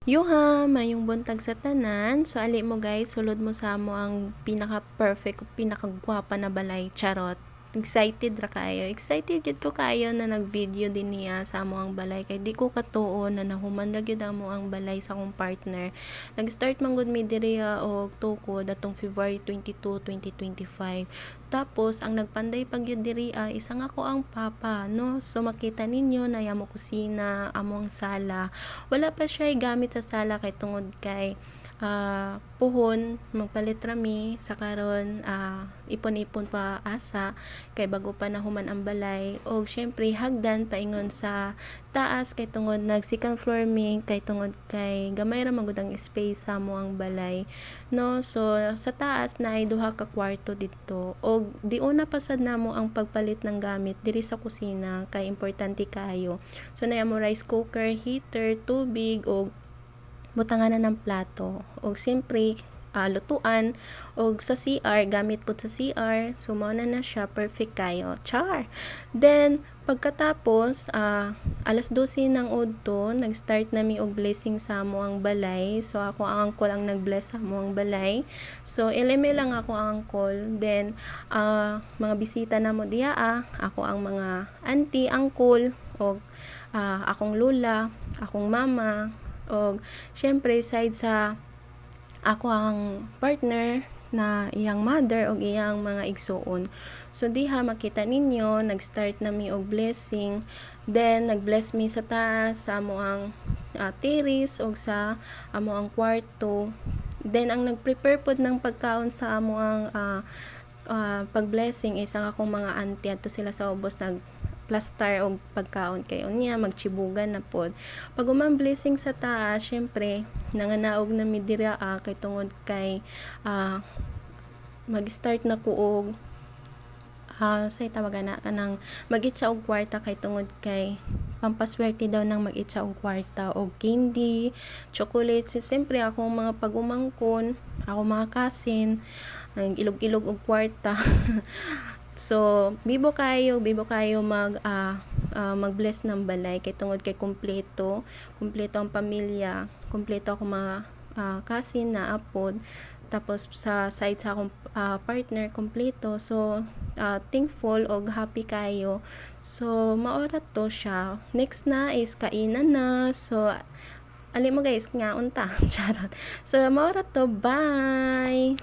Yuha, mayong buntag sa tanan. So ali mo guys, sulod mo sa mo ang pinaka-perfect, pinaka-gwapa na balay, charot. Excited ra kayo. Excited jud ko kayo na nag-video din niya sa amo ang balay kay di ko katuo na nahuman ra gyud amo ang balay sa akong partner. Nag-start man gud mi diri og tukod atong February 22, 2025. Tapos ang nagpanday pag gyud diri isa nga ko ang papa, no? So makita ninyo na yamo kusina, among sala. Wala pa siya gamit sa sala kay tungod kay puhon magpalit rami sa karon ipon-ipon pa asa kay bago pa nahuman ang balay og syempre hagdan paingon sa taas kay tungod nag second floor mi kay tungod kay gamay ra magud ang space sa mo ang balay, no? So sa taas na ay duha ka kwarto didto og di una pa sad namo ang pagpalit ng gamit diri sa kusina kay importante kayo. So na mo rice cooker, heater, tubig og butanganan ng plato og siyempre lutuan og sa CR gamit pud sa CR, so mao na siya perfect kayo, char. Then pagkatapos alas 12 ng udto nag-start nami og blessing sa amo ang balay. So ako ang uncle ang nag-bless sa amo ang balay, so LMA lang ako ang uncle. Then mga bisita namo diha ako ang mga auntie, uncle og akong lula, akong mama og syempre side sa ako ang partner na iyang mother og iyang mga igsuon. So diha makita ninyo nag-start nami og blessing, then nag-bless mi sa taas sa amo ang terrace og sa amo ang kwarto. Then ang nag-prepare pod ng pagkaon sa amo ang pag-blessing isang akong mga auntie adto sila sa ubos nag plaster og pagkaon kay unya magchibugan na pod. Pag umang blessing sa taas, syempre nanganaog na mi dira kay tungod kay mag-start na ko og say tawagan na kanang mag-itsa og kwarta kay tungod kay pampaswerte daw nang mag-itsa og kwarta og candy, chocolate. So, siyempre akong mga pagumangkon, ako mga cousin, nag-ilog-ilog og kwarta. So bibo kayo mag-bless ng balay kay tungod kay kumpleto ang pamilya, kumpleto ako mga cousin na apod, tapos sa side sa akong partner kumpleto. So thankful og happy kayo. So maorat to siya. Next na is kainan na. So ali mo guys nga unta charot. So maorat to, bye.